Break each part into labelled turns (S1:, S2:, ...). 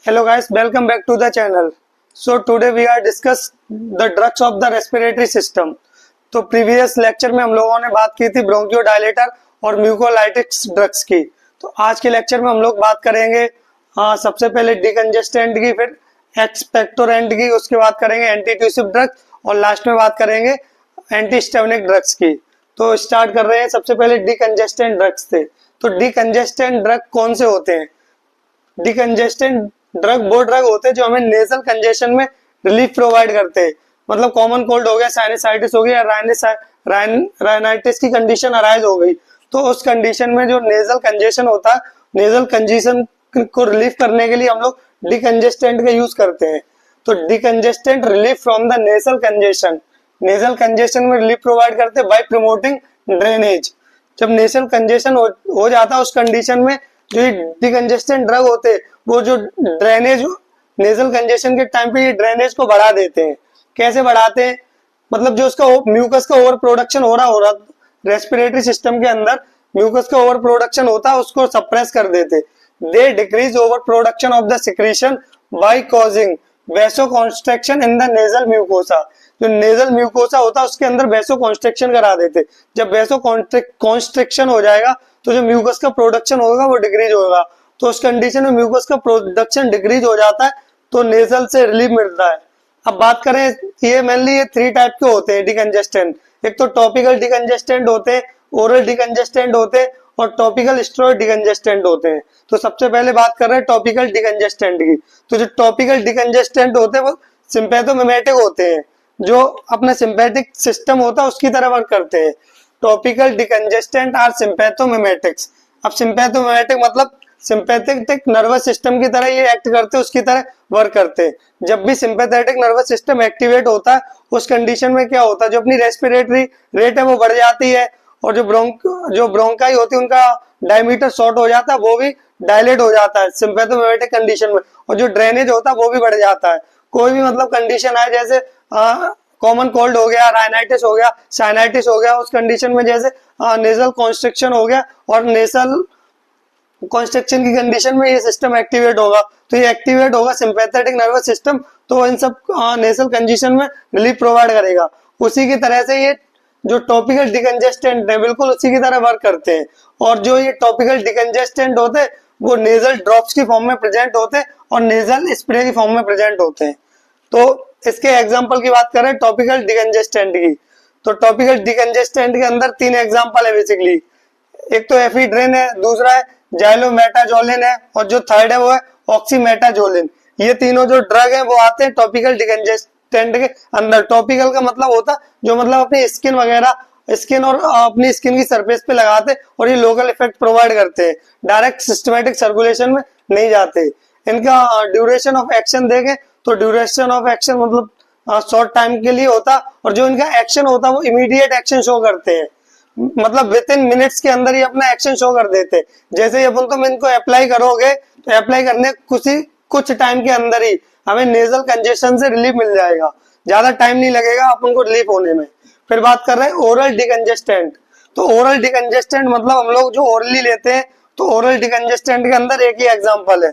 S1: Hello guys, welcome back to the channel. So today we are discuss the drugs of the respiratory system. तो previous lecture में हम लोगों ने बात की थी ब्रोंकियोडायलेटर और म्यूकोलाइटिक्स ड्रग्स की। तो आज के लेक्चर में हम लोग बात करेंगे सबसे पहले डिकंजेस्टेंट की, फिर एक्सपेक्टोरेंट की, उसके बाद करेंगे एंटीट्यूसिव ड्रग्स और लास्ट में बात करेंगे एंटीस्टेमिनिक ड्रग्स की। तो स्टार्ट कर रहे हैं। सबसे पहले डिकंजेस्टेंट ड्रग्स थे। तो डिकंजेस्टेंट ड्रग कौन से होते हैं? डिकंजेस्टेंट ड्रग वो ड्रग होते हैं जो हमें नेजल कंजेशन में रिलीफ प्रोवाइड करते हैं। मतलब कॉमन कोल्ड हो गया, साइनसाइटिस हो गया, राइनाइटिस की कंडीशन अराइज हो गई, तो उस कंडीशन में जो नेजल कंजेशन होता है, नेजल कंजेशन को रिलीफ करने के लिए हम लोग डिकंजेस्टेंट का यूज करते हैं। तो decongestant relief from the nasal congestion, nasal congestion में रिलीफ प्रोवाइड करते हैं बाय प्रमोटिंग ड्रेनेज। जब नेजल कंजेशन हो जाता है उस कंडीशन में जो डिकंजेस्टेंट ड्रग होते हैं वो जो ड्रेनेज, नेजल कंजेशन के टाइम पे ये ड्रेनेज को बढ़ा देते हैं। कैसे बढ़ाते हैं? मतलब जो उसका म्यूकस का ओवर प्रोडक्शन हो रहा रेस्पिरेटरी सिस्टम के अंदर म्यूकस का ओवर प्रोडक्शन होता है, उसको सप्रेस कर देते। They decrease over production of the secretion by causing vasoconstriction in the nasal mucosa. जो नेजल म्यूकोसा होता है उसके अंदर वैसोकॉन्स्ट्रिक्शन करा देते। जब वैसोकॉन्स्ट्रिक्शन हो जाएगा तो जो म्यूकस का प्रोडक्शन होगा वो डिक्रीज होगा। तो उस कंडीशन में म्यूकस का प्रोडक्शन डिक्रीज हो जाता है तो नेजल से रिलीफ मिलता है। अब बात करें, ये मेनली ये 3 टाइप के होते हैं डिकंजेस्टेंट। एक तो टॉपिकल डिकंजेस्टेंट होते हैं, ओरल डिकंजेस्टेंट होते हैं और टॉपिकल स्टेरॉइड डिकंजेस्टेंट होते हैं। तो सबसे पहले बात कर रहे हैं टॉपिकल डिकंजेस्टेंट की। तो जो टॉपिकल डिकंजेस्टेंट होते हैं वो सिंपैथोमिमेटिक होते हैं, जो अपना सिंपैथिक सिस्टम होता है उसकी तरह वर्क करते हैं। Topical decongestant are sympathomimetics. अब सिंपैथोमिमेटिक मतलब सिंपैथेटिक नर्वस सिस्टम की तरह ये एक्ट करते हैं, उसकी तरह वर्क करते हैं। जब भी सिंपैथेटिक नर्वस सिस्टम एक्टिवेट होता है उस कंडीशन में क्या होता है, जो अपनी रेस्पिरेटरी रेट है वो बढ़ जाती है और जो ब्रोंकाई होती है उनका डायमीटर शॉर्ट हो जाता है, वो भी डायलेट हो जाता है सिंपैथोमिमेटिक कंडीशन में, और जो ड्रेनेज होता है वो भी बढ़ जाता है। कोई भी मतलब कंडीशन आए, जैसे कॉमन कोल्ड हो गया, राइनाइटिस हो गया, साइनाइटिस हो गया, उस कंडीशन में जैसे नेजल कॉन्स्ट्रिक्शन हो गया और नेजल कॉन्स्ट्रक्शन की कंडीशन में ये सिस्टम एक्टिवेट होगा। तो ये एक्टिवेट होगा सिंपैथेटिक नर्वस सिस्टम, तो इन सब नेजल कंजेशन में रिलीफ प्रोवाइड करेगा। उसी की तरह से ये जो टॉपिकल डिकंजेस्टेंट है बिल्कुल उसी की तरह वर्क करते हैं। और जो ये टॉपिकल डिकंजेस्टेंट होते हैं वो नेजल ड्रॉप्स की फॉर्म में प्रेजेंट होते हैं और नेजल स्प्रे की फॉर्म में प्रेजेंट होते हैं। तो इसके एग्जाम्पल की बात करें टॉपिकल डिकंजेस्टेंट की, तो टॉपिकल डिकंजेस्टेंट के अंदर 3 एग्जाम्पल है बेसिकली। एक तो एफिड्रिन है, दूसरा है जाइलोमेटाजोलिन है और जो थर्ड है वो है ऑक्सीमेटाजोलिन। ये तीनों जो ड्रग है वो आते हैं टॉपिकल डिकंजेस्टेंट के अंदर। टॉपिकल का मतलब होता है जो मतलब अपनी स्किन वगैरह, स्किन और अपनी स्किन की सरफेस पे लगाते और ये लोकल इफेक्ट प्रोवाइड करते हैं, डायरेक्ट सिस्टमेटिक सर्कुलेशन में नहीं जाते। इनका ड्यूरेशन ऑफ एक्शन देखें तो ड्यूरेशन ऑफ एक्शन मतलब शॉर्ट टाइम के लिए होता और जो इनका एक्शन होता है वो इमीडिएट एक्शन शो करते हैं, मतलब विद इन मिनट्स के अंदर ही अपना एक्शन शो कर देते। जैसे अपन तुम इनको अप्लाई करोगे तो अप्लाई करने कुछ टाइम के अंदर ही हमें नेजल कंजेशन से रिलीफ मिल जाएगा, ज्यादा टाइम नहीं लगेगा अपन को रिलीफ होने में। फिर बात कर रहे हैं ओरल डिकंजेस्टेंट। तो ओरल डिकंजेस्टेंट मतलब हम लोग जो ओरली लेते हैं, तो ओरल डिकंजेस्टेंट के अंदर एक ही एग्जाम्पल है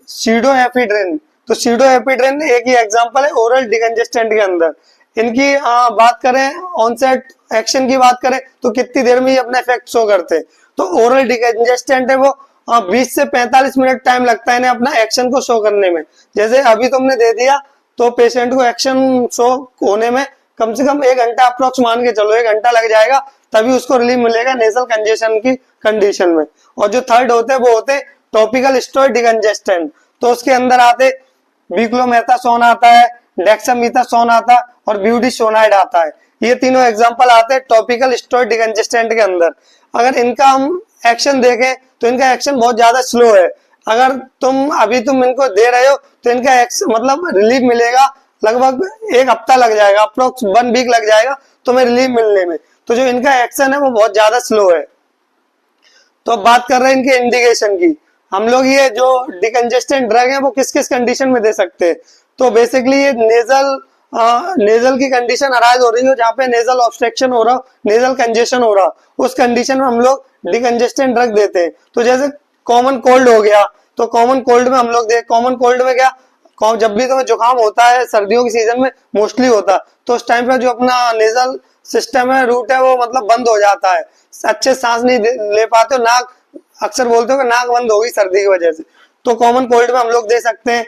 S1: सीडोएफिड्रिन। तो सीडोएफिड्रिन एक ही एग्जाम्पल है ओरल डिकंजेस्टेंट के अंदर। इनकी बात करें ऑनसेट एक्शन की बात करें तो कितनी देर में ये अपना इफेक्ट शो करते हैं। तो ओरल डिकंजेस्टेंट है वो 20 से 45 मिनट टाइम लगता है इन्हें अपना एक्शन को शो करने में। जैसे अभी तुमने दे दिया तो पेशेंट को एक्शन शो होने में कम से कम 1 घंटा अप्रोक्स मान के चलो, 1 घंटा लग जाएगा, तभी उसको रिलीफ मिलेगा नेजल कंजेशन की कंडीशन में। और जो थर्ड होते हैं वो होते हैं टॉपिकल स्टेरॉइड डिकंजेस्टेंट। तो उसके अंदर आते बिक्लोमेथासोन आता है, डेक्सामेथासोन आता है और ब्यूटिसोनाइड आता है। ये तीनों एग्जांपल आते हैं टॉपिकल स्टेरॉइड डिकंजेस्टेंट के अंदर। अगर इनका हम एक्शन देखें तो इनका एक्शन बहुत ज्यादा स्लो है। अगर तुम इनको दे रहे हो तो इनका मतलब रिलीफ मिलेगा लगभग 1 हफ्ता लग जाएगा, अप्रोक्स 1 वीक लग जाएगा तुम्हें रिलीफ मिलने में। तो जो इनका एक्शन है वो बहुत ज्यादा स्लो है। तो अब बात कर रहे हैं इनके इंडिकेशन की। हम लोग ये जो डिकंजेस्टेंट ड्रग है वो किस किस कंडीशन में दे सकते हैं। तो बेसिकली ये नेजल की कंडीशन अराइज हो रही हो, जहाँ पे नेजल ऑब्स्ट्रक्शन हो रहा, नेजल कंजेशन हो रहा, उस कंडीशन में हम लोग डिकंजेस्टेंट ड्रग देते हैं। तो जैसे कॉमन कोल्ड हो गया तो कॉमन कोल्ड में हम लोग देख, कॉमन कोल्ड में क्या, जब भी तुम्हें जुकाम होता है सर्दियों के सीजन में मोस्टली होता है, तो उस टाइम पे जो अपना नेजल सिस्टम है, रूट है, वो मतलब बंद हो जाता है, अच्छे सांस नहीं ले पाते हो, नाक अक्सर बोलते हो कि नाक बंद होगी सर्दी की वजह से। तो कॉमन कोल्ड में हम लोग दे सकते हैं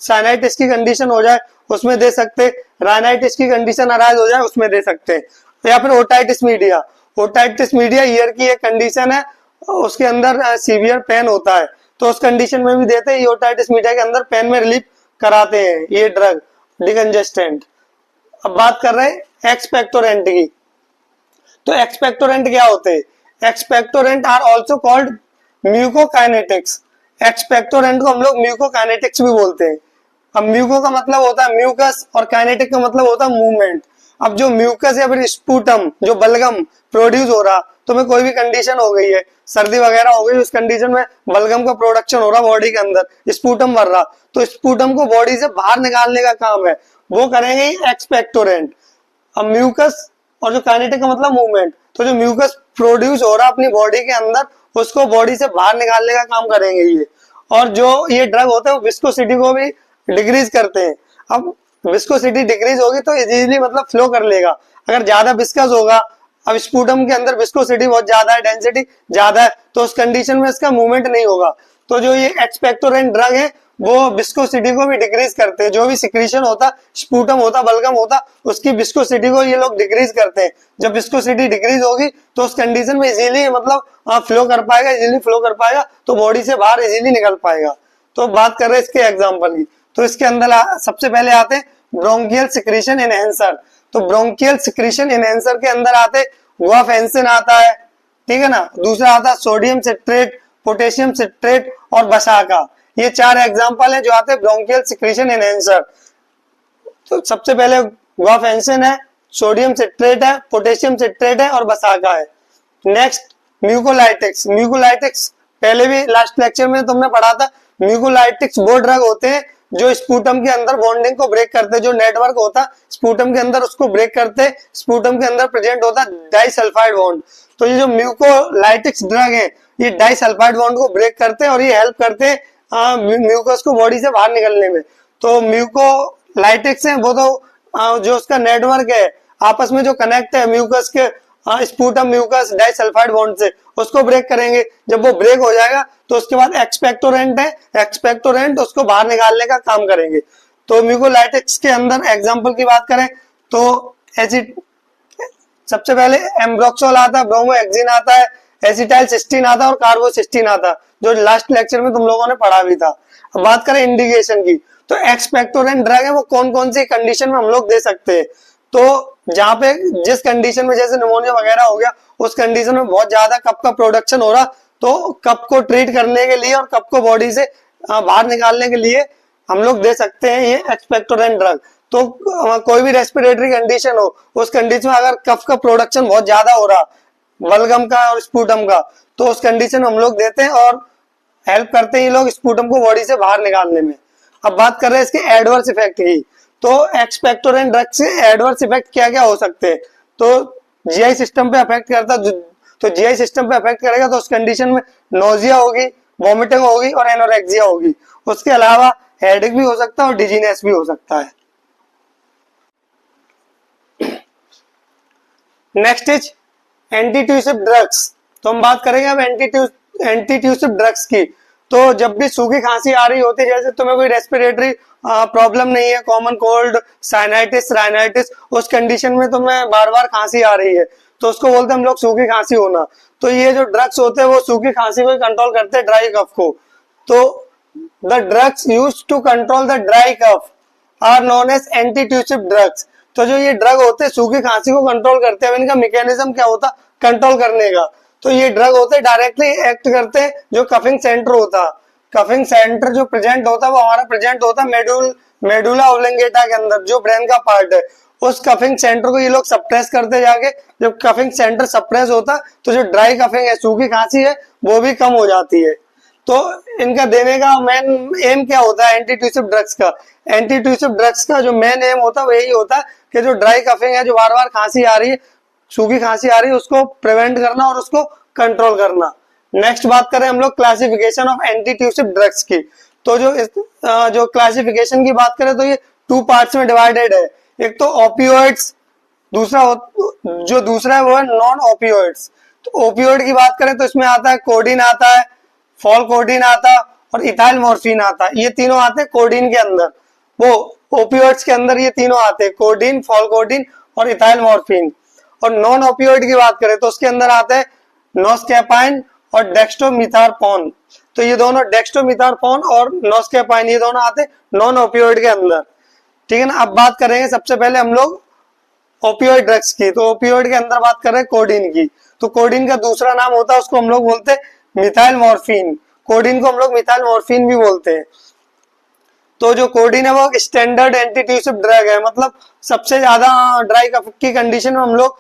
S1: साइनाइटिस की कंडीशन हो जाए उसमें दे सकते हैं, राइनाइटिस की कंडीशन अराइज हो जाए उसमें दे सकते हैं, या फिर otitis media. Otitis media year की एक कंडीशन है, उसके अंदर सीवियर पेन होता है, तो उस कंडीशन में भी देते हैं। ओटाइटिस मीडिया के अंदर पेन में रिलीफ कराते हैं ये ड्रग डिकंजेस्टेंट। अब बात कर रहे हैं एक्सपेक्टोरेंट की। तो एक्सपेक्टोरेंट क्या होते हैं? Expectorant are also called mucokinetics. Expectorant को हम लोग म्यूकोकाइनेटिक्स भी बोलते हैं। अब म्यूको का मतलब होता है म्यूकस और काइनेटिक का मतलब होता है मूवमेंट। अब जो म्यूकस या फिर स्पूटम, जो बलगम प्रोड्यूस हो रहा, तुम्हें कोई भी कंडीशन हो गई है, सर्दी वगैरह हो गई, उस कंडीशन में बलगम का प्रोडक्शन हो रहा बॉडी के अंदर, स्पूटम भर रहा, तो स्पूटम को बॉडी से बाहर निकालने का काम है, वो करेंगे एक्सपेक्टोरेंट। अब म्यूकस और जो काइनेटिक का मतलब मूवमेंट, तो जो म्यूकस प्रोड्यूस हो रहा अपनी बॉडी के अंदर, उसको बॉडी से बाहर निकालने का काम करेंगे ये। और जो ये ड्रग होते हैं वो विस्कोसिटी को भी डिक्रीज करते हैं। अब विस्कोसिटी डिक्रीज होगी तो इजीली मतलब फ्लो कर लेगा। अगर ज्यादा विस्कस होगा, अब स्पूटम के अंदर विस्कोसिटी बहुत ज्यादा है, डेंसिटी ज्यादा है, तो उस कंडीशन में इसका मूवमेंट नहीं होगा। तो जो ये एक्सपेक्टोरेंट ड्रग है वो विस्कोसिटी को भी डिक्रीज करते हैं। जो भी सिक्रीशन होता, स्पूटम होता, बलगम होता, उसकी विस्कोसिटी को ये लोग डिक्रीज करते हैं। जब विस्कोसिटी डिक्रीज होगी तो उस कंडीशन में इजीली मतलब फ्लो कर पाएगा, इजीली फ्लो कर पाएगा, तो बॉडी से बाहर इजीली निकल पाएगा। तो बात कर रहे हैं इसके एग्जाम्पल की। तो इसके अंदर सबसे पहले आते हैं ब्रोंकियल सिक्रीशन एनहेंसर। तो ब्रोंकियल सिक्रीशन एनहेंसर के अंदर आते गुआफेंसिन आता है, ठीक है ना। दूसरा आता है सोडियम सिट्रेट, पोटेशियम सिट्रेट और बसाका। ये 4 एग्जांपल हैं जो आते हैं ब्रोंकियल सिक्रीशन एनहेंसर। तो सबसे पहले गुआफेंसिन है, सोडियम सिट्रेट है, पोटेशियम सिट्रेट है और बसाका है। Next mucolytics. म्यूकोलाइटिक्स पहले भी लास्ट लेक्चर में तुमने पढ़ा था। म्यूकोलाइटिक्स वो ड्रग होते हैं जो स्पूटम के अंदर बॉन्डिंग को ब्रेक करते हैं, जो नेटवर्क होता स्पूटम के अंदर उसको ब्रेक करते, स्पूटम के अंदर प्रेजेंट होता डाइसल्फाइड बॉन्ड। तो ये जो म्यूकोलाइटिक्स ड्रग है ये डाइसल्फाइड बॉन्ड को ब्रेक करते हैं और ये हेल्प करते हैं म्यूकस को बॉडी से बाहर निकलने में। तो म्यूकोलाइटिक्स है वो तो जो उसका नेटवर्क है आपस में जो कनेक्ट है म्यूकस के स्पूटम म्यूकस डाइसल्फाइड बॉन्ड से, उसको ब्रेक करेंगे। जब वो ब्रेक हो जाएगा तो उसके बाद एक्सपेक्टोरेंट है, एक्सपेक्टोरेंट उसको बाहर निकालने का काम करेंगे। तो म्यूकोलाइटिक्स के अंदर एग्जांपल की बात करें तो एसिड, सबसे पहले एम्ब्रोक्सोल आता है, ब्रोमोहेक्सिन आता है, एसिटाइल सिस्टीन आता है और कार्बोसिस्टीन आता है, जो लास्ट लेक्चर में तुम लोगों ने पढ़ा भी था। अब बात करें इंडिकेशन की, तो एक्सपेक्टोरेंट ड्रग है वो कौन कौन सी कंडीशन में हम लोग दे सकते हैं। तो जहाँ पे जिस कंडीशन में जैसे निमोनिया वगैरह हो गया, उस कंडीशन में बहुत ज्यादा कफ का प्रोडक्शन हो रहा, तो कफ को ट्रीट करने के लिए और कफ को बॉडी से बाहर निकालने के लिए हम लोग दे सकते हैं ये एक्सपेक्टोरेंट ड्रग। तो कोई भी रेस्पिरेटरी कंडीशन हो, उस कंडीशन में अगर कफ का प्रोडक्शन बहुत ज्यादा हो रहा बलगम का और स्पूटम का, तो उस कंडीशन में हम लोग देते हैं और हेल्प करते हैं ये लोग स्पूटम को बॉडी से बाहर निकालने में। अब बात कर रहे हैं इसके एडवर्स इफेक्ट की। तो एक्सपेक्टोरेंट ड्रग से एडवर्स इफेक्ट क्या क्या हो सकते हैं। तो जीआई सिस्टम पे अफेक्ट करता, तो जीआई सिस्टम पे अफेक्ट करेगा तो उस कंडीशन में नोजिया होगी, वॉमिटिंग होगी और एनोरेक्सिया होगी। उसके अलावा हेडेक भी हो सकता है और डिजीनेस भी हो सकता है। Next is antitussive drugs. तो हम बात करेंगे अब एंटीट्यूसिव ड्रग्स की। तो जब भी सूखी खांसी आ रही होती है, जैसे तुम्हें कोई रेस्पिरेटरी प्रॉब्लम नहीं है, कॉमन कोल्ड, साइनाइटिस, राइनाइटिस, उस कंडीशन में तुम्हें बार बार खांसी आ रही है, तो उसको बोलते हैं हम लोग सूखी खांसी होना। तो ये जो ड्रग्स होते हैं वो सूखी खांसी को कंट्रोल करते हैं, ड्राई कफ को। तो the drugs used to control the dry cough are known as antitussive drugs. तो जो ये ड्रग होते हैं सूखी खांसी को कंट्रोल करते हैं, इनका मैकेनिज्म क्या होता कंट्रोल करने का। तो ये ड्रग होते हैं डायरेक्टली एक्ट करते हैं जो कफिंग सेंटर होता, कफिंग सेंटर जो प्रेजेंट होता है वो हमारा प्रेजेंट होता है मेडुला ऑब्लंगेटा के अंदर, जो ब्रेन का पार्ट है। उस कफिंग सेंटर को ये लोग सप्रेस करते जाके, जब कफिंग सेंटर सप्रेस होता तो जो ड्राई कफिंग है, सूखी खांसी है, वो भी कम हो जाती है। तो इनका देने का मेन एम क्या होता है एंटीट्यूसिव ड्रग्स का। एंटीट्यूसिव ड्रग्स का जो मेन एम होता है वो यही होता है कि जो ड्राई कफिंग है, जो बार बार खांसी आ रही है, सूखी खांसी आ रही है, उसको प्रिवेंट करना और उसको कंट्रोल करना। नेक्स्ट बात करें हम लोग क्लासिफिकेशन ऑफ एंटीट्यूसिव ड्रग्स की। तो जो क्लासिफिकेशन की बात करें तो ये 2 पार्ट्स में डिवाइडेड है। एक तो ओपियोइड्स, दूसरा है वो है नॉन ओपियोइड्स। तो ओपियोइड की बात करें तो इसमें आता है कोडीन आता है, फॉल कोडीन आता है और इथाइल मॉर्फिन आता है। ये तीनों आते हैं कोडीन के अंदर। वो ओपियोइड्स के अंदर ये तीनों आते हैं, कोडीन, फॉल कोडीन और इथाइल मॉर्फिन। और नॉन ओपियोइड की बात करें तो उसके अंदर आते हैं नोस्कैपाइन और डेक्स्ट्रोमिथार्पोन। तो ये दोनों डेक्स्ट्रोमिथार्पोन और नोस्कैपाइन ये दोनों आते हैं नॉन ओपियोइड के अंदर। ठीक है ना। अब बात करेंगे सबसे पहले हम लोग ओपियोइड ड्रग्स की। तो ओपियोइड के अंदर बात कर रहे हैं कोडीन की। तो कोडीन का दूसरा नाम होता है, उसको हम लोग बोलते हैं मिथाइल मॉर्फिन। कोडीन को हम लोग मिथाइल मॉर्फिन भी बोलते हैं। तो जो कोडीन है वो स्टैंडर्ड एंटीट्यूसिव ड्रग है, मतलब सबसे ज्यादा ड्राई कफ की कंडीशन में हम लोग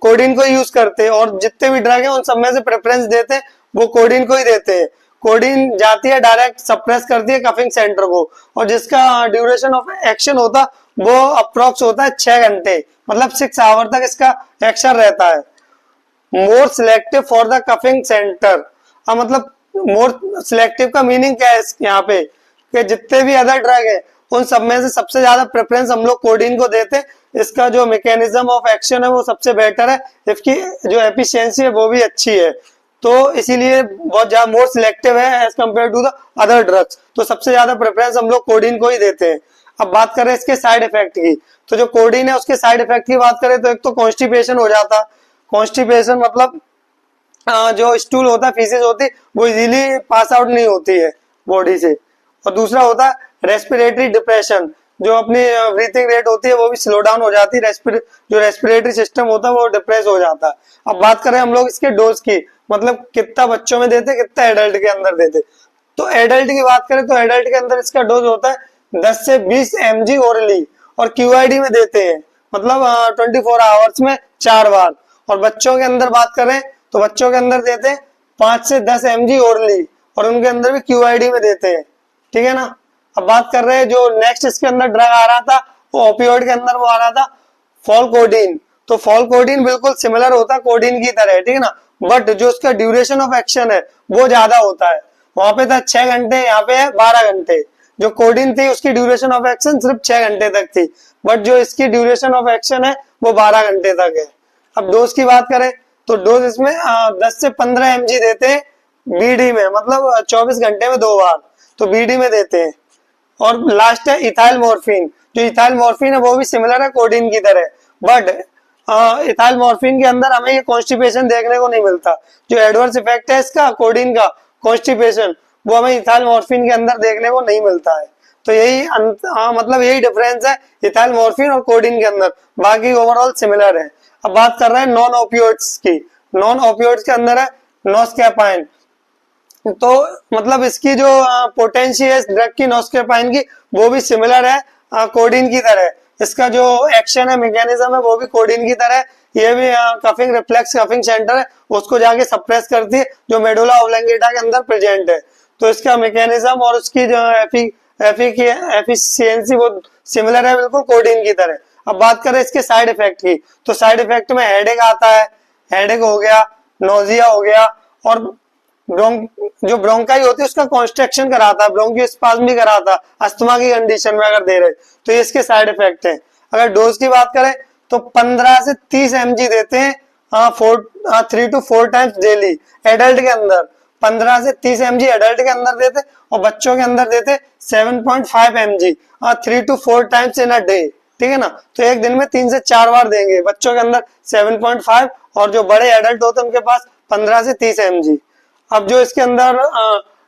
S1: कोडीन को यूज करते हैं। और जितने भी ड्रग है उन सब में से प्रेफरेंस देते हैं वो कोडीन को ही देते हैं। कोडीन जाती है डायरेक्ट सप्रेस करती है कफिंग सेंटर को, और जिसका ड्यूरेशन ऑफ एक्शन होता वो अप्रोक्स होता है 6 घंटे, मतलब 6 आवर तक इसका एक्शन रहता है। More selective for the coughing centre. मतलब मोर सिलेक्टिव का मीनिंग क्या है यहाँ पे, कि जितने भी अदर ड्रग है उन सब में से सबसे ज्यादा प्रेफरेंस हम लोग कोडीन को देते हैं। इसका जो मैकेनिज्म ऑफ एक्शन है वो सबसे बेटर है, इसकी जो एफिशिएंसी है वो भी अच्छी है। तो इसीलिए बहुत ज्यादा मोर सिलेक्टिव है as compared to the other drugs. तो सबसे ज्यादा प्रेफरेंस हम लोग कोडीन को ही देते हैं। अब बात करें इसके साइड इफेक्ट की। तो जो कोडीन है उसके साइड इफेक्ट की बात करें तो एक तो कॉन्स्टिपेशन हो जाता। कॉन्स्टिपेशन मतलब जो स्टूल होता है, फीसेस होती है, वो इजीली पास आउट नहीं होती है बॉडी से। और दूसरा होता है रेस्पिरेटरी डिप्रेशन, जो अपनी ब्रीथिंग रेट होती है वो भी स्लो डाउन हो जाती है। जो रेस्पिरेटरी सिस्टम होता है वो डिप्रेस हो जाता है। अब बात करें हम लोग इसके डोज की, मतलब कितना बच्चों में देते, कितना एडल्ट के अंदर देते। तो एडल्ट की बात करें तो एडल्ट के अंदर इसका डोज होता है 10 से 20 mg ओरली, और क्यूआईडी में देते हैं, मतलब 24 आवर्स में 4 बार। और बच्चों के अंदर बात करें तो बच्चों के अंदर देते हैं 5 से 10 mg ओरली, और उनके अंदर भी क्यूआईडी में देते हैं। ठीक है ना। अब बात कर रहे हैं जो नेक्स्ट इसके अंदर ड्रग आ रहा था वो ओपियोइड के अंदर वो आ रहा था फॉल कोडीन। तो फॉल कोडीन बिल्कुल सिमिलर होता है कोडीन की तरह, ठीक है ना, बट जो उसका ड्यूरेशन ऑफ एक्शन है वो ज्यादा होता है। वहां पे था 6 घंटे, यहाँ पे है 12 घंटे। जो कोडीन थी उसकी ड्यूरेशन ऑफ एक्शन सिर्फ 6 घंटे तक थी, बट जो इसकी ड्यूरेशन ऑफ एक्शन है वो 12 घंटे तक है। अब डोज की बात करें तो डोज इसमें 10 से 15 mg देते हैं बीडी में, मतलब 24 घंटे में 2 बार, तो बीडी में देते हैं। और लास्ट है इथाइल मॉर्फिन। जो इथाइल मॉर्फिन है वो भी सिमिलर है कोडीन की तरह, बट इथाइल मॉर्फिन के अंदर हमें ये कॉन्स्टिपेशन देखने को नहीं मिलता। जो एडवर्स इफेक्ट है इसका कोडीन का, कॉन्स्टिपेशन, वो हमें इथाइल मॉर्फिन के अंदर देखने को नहीं मिलता है। तो यही मतलब यही डिफरेंस है इथाइल मॉर्फिन और कोडीन के अंदर, बाकी ओवरऑल सिमिलर है। अब बात कर रहे हैं नॉन ओपियोइड्स की। नॉन ओपियोइड्स के अंदर है नोस्कैपाइन। तो मतलब इसकी जो पोटेंसी है ड्रग की नोस्कैपाइन की वो भी सिमिलर है कोडीन की तरह। इसका जो एक्शन है, मैकेनिज्म है, वो भी कोडीन की तरह। ये भी कफिंग रिफ्लेक्स कफिंग सेंटर है, उसको जाके सप्रेस करती है जो मेडुला ऑब्लंगेटा के अंदर प्रेजेंट है। तो इसका मैकेनिज्म और उसकी जो एफिशिएंसी वो सिमिलर है बिल्कुल कोडीन की तरह। अब बात करें इसके साइड इफेक्ट की, तो साइड इफेक्ट में हेडेक आता है, हेडेक हो गया, नोजिया हो गया, और जो ब्रोंकाई होती है उसका कॉन्स्ट्रक्शन कराता है, ब्रोंकियोस्पाज्म भी कराता है अस्थमा की कंडीशन में अगर दे रहे, तो ये इसके साइड इफेक्ट है। अगर डोज की बात करें तो 15 से 30 mg देते हैं 3 to 4 टाइम्स डेली एडल्ट के अंदर। 15 से 30 mg एडल्ट के अंदर देते, और बच्चों के अंदर देते 7.5 mg 3 to 4 times in a day. ठीक है ना। तो एक दिन में 3 से 4 बार देंगे, बच्चों के अंदर 7.5, और जो बड़े एडल्ट होते हैं उनके पास 15 से 30 mg। अब जो इसके अंदर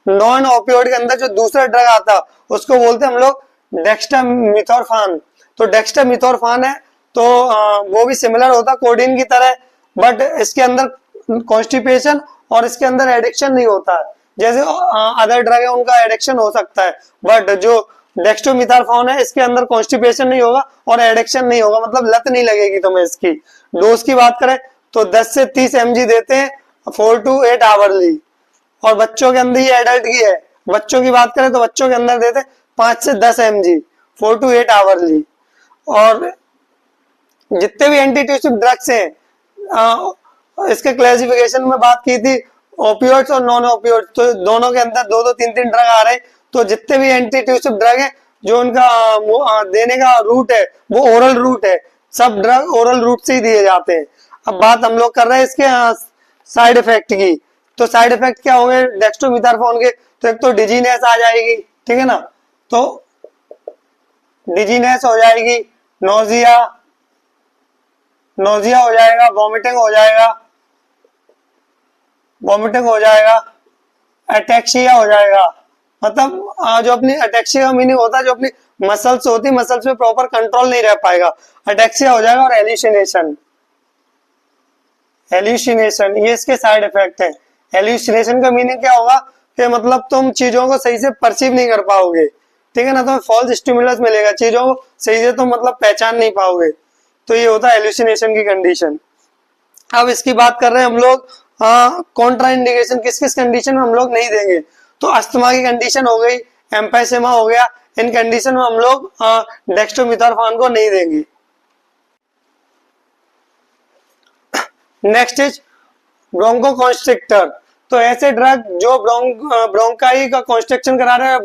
S1: नॉन ओपियोइड के अंदर जो दूसरा ड्रग आता उसको बोलते हैं हम लोग डेक्स्ट्रामिथोर्फान। तो डेक्स्ट्रामिथोर्फान है तो वो भी सिमिलर होता कोडीन की तरह, बट इसके अंदर कॉन्स्टिपेशन और इसके अंदर एडिक्शन नहीं होता है। जैसे अदर ड्रग है उनका एडिक्शन हो सकता है, बट जो डेक्स्ट्रोमिथोर्फान है इसके अंदर कॉन्स्टिपेशन नहीं होगा और एडिक्शन नहीं होगा, मतलब लत नहीं लगेगी तुम्हें इसकी। डोज की बात करें तो 10 से 30 mg देते हैं 4 to 8 आवरली, और बच्चों के अंदर ये एडल्ट की है। बच्चों की बात करें तो बच्चों के अंदर देते 5 से 10 mg 4 to 8 आवरली। और जितने भी एंटीट्यूसिव ड्रग्स हैं इसके क्लासिफिकेशन में बात की थी ओपियोइड्स और नॉन ओपियोइड्स, तो दोनों के अंदर दो दो तीन तीन ड्रग आ रहे हैं। तो जितने भी एंटी ट्यूसिव ड्रग है जो उनका देने का रूट है वो ओरल रूट है, सब ड्रग ओरल रूट से ही दिए जाते हैं। अब बात हम लोग कर रहे हैं इसके साइड इफेक्ट की। तो साइड इफेक्ट क्या होंगे डेक्स्ट्रोमिथासोन के? तो एक तो डिजीनेस आ जाएगी, ठीक है ना, तो डिजीनेस हो जाएगी, नोजिया हो जाएगा, वॉमिटिंग हो जाएगा, अटैक्सिया हो जाएगा। मतलब जो अपनी अटैक्सिया का मीनिंग होता है जो अपनी मसल्स होती है, मसल्स में प्रॉपर कंट्रोल नहीं रह पाएगा, अटैक्सिया हो जाएगा। और एल्यूसिनेशन ये इसके साइड इफेक्ट है। एल्यूसिनेशन का मीनिंग क्या होगा कि मतलब तुम चीजों को सही से परसीव नहीं कर पाओगे, ठीक है ना, तुम्हें फॉल्स स्टिमुलस मिलेगा, चीजों को सही से तुम मतलब पहचान नहीं पाओगे। तो ये होता है एल्यूसिनेशन की कंडीशन। अब इसकी बात कर रहे हैं हम लोग कॉन्ट्रा इंडिकेशन किस किस कंडीशन में हम लोग नहीं देंगे। तो अस्थमा की कंडीशन हो गई, एम्फाइसेमा हो गया, इन कंडीशन में हम लोग डेक्स्ट्रोमिथासोन को नहीं देंगे। Next is bronchoconstrictor. तो ऐसे ड्रग जो ब्रोंकाई का कॉन्स्ट्रिक्शन करा रहे हैं,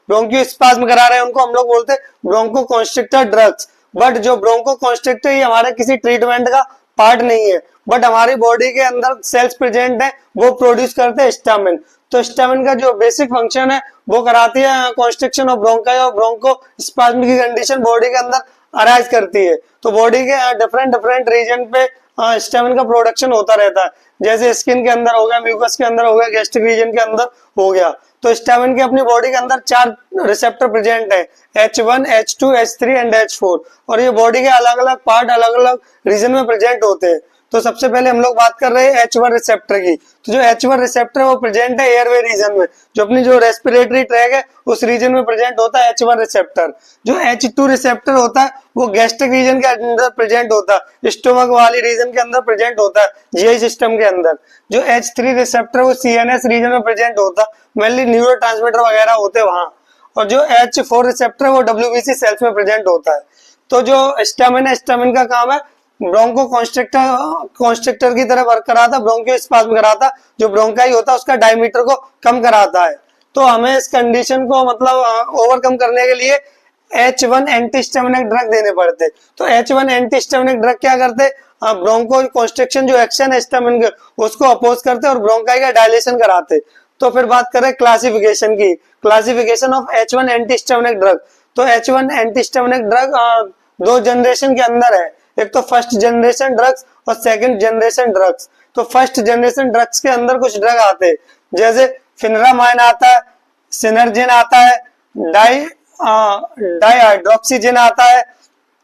S1: ब्रोंकियोस्पाज्म करा रहे हैं, उनको हम लोग बोलते हैं ब्रोंकोकॉन्स्ट्रिक्टर ड्रग्स। बट जो ब्रोंकोकॉन्स्ट्रिक्टर ये हमारे किसी ट्रीटमेंट का पार्ट नहीं है, बट हमारी बॉडी के अंदर सेल्स प्रेजेंट है, वो प्रोड्यूस करते हैं स्टामिन। तो स्टामिन का जो बेसिक फंक्शन है वो कराती है कॉन्स्ट्रिक्शन ऑफ ब्रोंकाई और ब्रोंकोस्पाज्म की कंडीशन बॉडी के अंदर अराइज करती है। तो बॉडी के डिफरेंट रीजन पे स्टामिन का प्रोडक्शन होता रहता है, जैसे स्किन के अंदर हो गया, म्यूकस के अंदर हो गया, गैस्ट्रिक रीजन के अंदर हो गया। तो स्टामिन के अपनी बॉडी के अंदर 4 रिसेप्टर प्रेजेंट है, H1, H2, H3 and H4, और ये बॉडी के अलग अलग पार्ट अलग अलग रीजन में प्रेजेंट होते हैं। तो सबसे पहले हम लोग बात कर रहे हैं H1 रिसेप्टर की। तो जो H1 रिसेप्टर है वो प्रेजेंट है एयरवे रीजन में, जो अपनी जो रेस्पिरेटरी ट्रैक है उस रीजन में प्रेजेंट होता है H1 रिसेप्टर। जो H2 रिसेप्टर होता है वो गैस्ट्रिक रीजन के अंदर प्रेजेंट होता है, स्टोमक वाली रीजन के अंदर प्रेजेंट होता है, जीआई सिस्टम के अंदर। जो H3 रिसेप्टर वो CNS रीजन में प्रेजेंट होता है, मेनली न्यूरोट्रांसमीटर वगैरह होते हैं वहां। और जो H4 रिसेप्टर है वो WBC सेल्स में प्रेजेंट होता है। तो जो स्टामिन का काम है ब्रोंको कॉन्स्ट्रिक्टर की तरह वर्क कराता, ब्रोंकियोस्पाज्म कराता, जो ब्रोंकाई होता है उसका डायमीटर को कम कराता है। तो हमें इस कंडीशन को मतलब ओवरकम करने के लिए H1 एंटीस्टामिनिक ड्रग देने पड़ते। तो H1 एंटीस्टामिनिक ड्रग क्या करते, ब्रोंको कॉन्स्ट्रिक्शन जो एक्शन है स्टामिन के उसको अपोज करते और ब्रोंकाई का डायलेशन कराते। तो फिर बात करें क्लासिफिकेशन की, classification of H1 antihistaminic drug. तो H1 एंटीस्टामिनिक ड्रग 2 जनरेशन के अंदर है, एक तो फर्स्ट जनरेशन ड्रग्स और सेकंड जनरेशन ड्रग्स। तो फर्स्ट जनरेशन ड्रग्स के अंदर कुछ ड्रग आते हैं, जैसे फिनरामाइन आता है, सिनर्जिन आता है, डाईहाइड्रोक्सीजिन आता है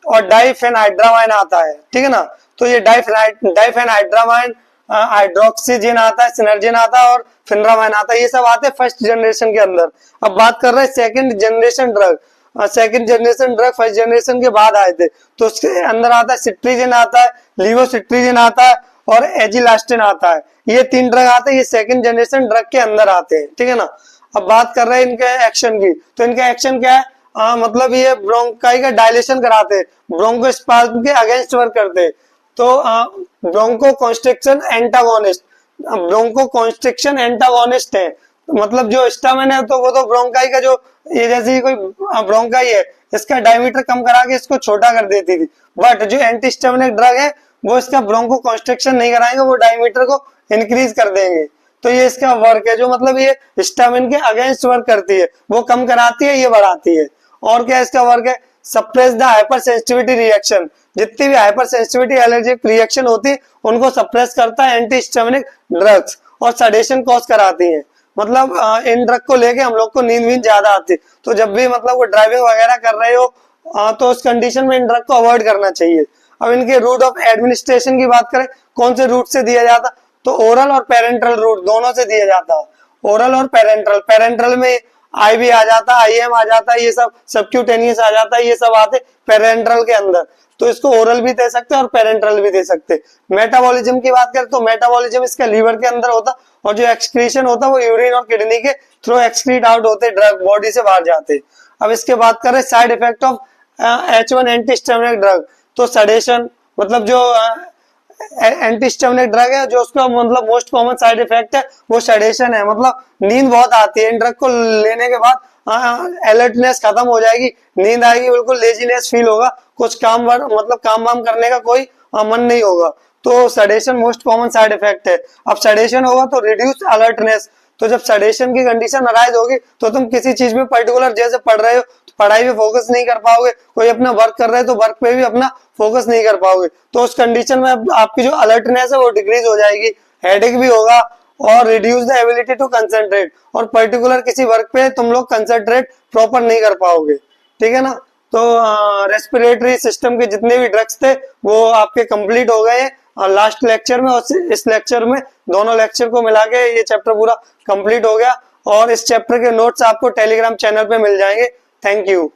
S1: और डाइफेनहाइड्रामाइन आता है, ठीक है ना। तो ये डाइफेनहाइड्रामाइन, हाइड्रोक्सीजिन आता है, सिनर्जिन आता है और फिनरामाइन आता है, ये सब आते हैं फर्स्ट जनरेशन के अंदर। अब बात कर रहे हैं second generation drug. Second generation drug first generation के बाद आए थे, तो उसके अंदर आता है सिट्रीजिन आता है, लीवोसिट्रीजिन आता है और एजिलास्टिन आता है। ये 3 ड्रग आते हैं, ये सेकंड जनरेशन ड्रग के अंदर आते हैं, ठीक है ना। अब बात कर रहे हैं इनके एक्शन की। तो इनका एक्शन क्या है, मतलब ये ब्रोंकाई का डायलेशन कराते हैं, ब्रोंकोस्पाज्म के अगेंस्ट वर्क करते हैं। तो ब्रोंको कॉन्स्ट्रिक्शन एंटागोनिस्ट है, मतलब जो स्टामिन है तो वो तो ब्रोंकाई का जो ये जैसे कोई ब्रोंकाई है इसका डायमीटर कम करा के इसको छोटा कर देती थी, बट जो एंटीस्टामिनिक ड्रग है वो इसका ब्रोंको कॉन्स्ट्रिक्शन नहीं कराएंगे, वो डायमीटर को इंक्रीज कर देंगे। तो ये इसका वर्क है, जो मतलब ये स्टामिन के अगेंस्ट वर्क करती है, वो कम कराती है, ये बढ़ाती है। और क्या इसका वर्क है, suppress the hyper sensitivity reaction. जितनी भी हाइपर सेंसिटिविटी एलर्जिक रिएक्शन होती है उनको सप्रेस करता है एंटीस्टामिनिक ड्रग्स, और सडेशन कॉज कराती है। मतलब इन ड्रग को लेके हम लोग को नींद वींद ज्यादा आती है, तो जब भी मतलब वो ड्राइविंग वगैरह कर रहे हो तो उस कंडीशन में इन ड्रग को अवॉइड करना चाहिए। अब इनके रूट ऑफ एडमिनिस्ट्रेशन की बात करें, कौन से रूट से दिया जाता, तो ओरल और पेरेंट्रल रूट दोनों से दिया जाता है। ओरल और पेरेंट्रल में आईवी आ जाता है, आईएम आ जाता है, ये सब सबक्यूटेनियस आ जाता है, ये सब आते पेरेंट्रल के अंदर। तो इसको ओरल भी दे सकते हैं और पेरेंट्रल भी दे सकते हैं। मेटाबॉलिज्म की बात करें तो मेटाबॉलिज्म इसका लीवर के अंदर होता, और जो एक्सक्रीशन होता है वो यूरिन और किडनी के थ्रू एक्सक्रीट आउट होते, ड्रग बॉडी से बाहर जाते। अब इसके बात करें side effect of H1 antihistaminic drug, तो सडेशन, मतलब जो एंटीस्टमिनिक ड्रग है, जो उसका मतलब मोस्ट कॉमन साइड इफेक्ट है वो सेडेशन है। मतलब नींद बहुत आती है इन ड्रग को लेने के बाद, अलर्टनेस खत्म हो जाएगी, नींद आएगी, बिल्कुल लेजीनेस फील होगा, कुछ काम मतलब काम वाम करने का कोई मन नहीं होगा। तो sedation most common side effect है। अब सेडेशन होगा तो रिड्यूस अलर्टनेस। तो जब सेडेशन की कंडीशन अराइज होगी तो तुम किसी चीज में पर्टिकुलर जैसे पढ़ रहे हो तो पढ़ाई पे फोकस नहीं कर पाओगे, कोई अपना वर्क कर रहे हो तो वर्क पे भी अपना फोकस नहीं कर पाओगे। तो उस कंडीशन में आपकी जो अलर्टनेस है वो डिक्रीज हो जाएगी, हेडेक भी होगा और reduce the ability to concentrate, और पर्टिकुलर किसी वर्क पे तुम लोग कंसंट्रेट प्रॉपर नहीं कर पाओगे। ठीक है ना। तो रेस्पिरेटरी सिस्टम के जितने भी ड्रग्स थे वो आपके कंप्लीट हो गए लास्ट लेक्चर में, और इस लेक्चर में दोनों लेक्चर को मिला के ये चैप्टर पूरा कंप्लीट हो गया। और इस चैप्टर के नोट्स आपको टेलीग्राम चैनल पे मिल जाएंगे। Thank you.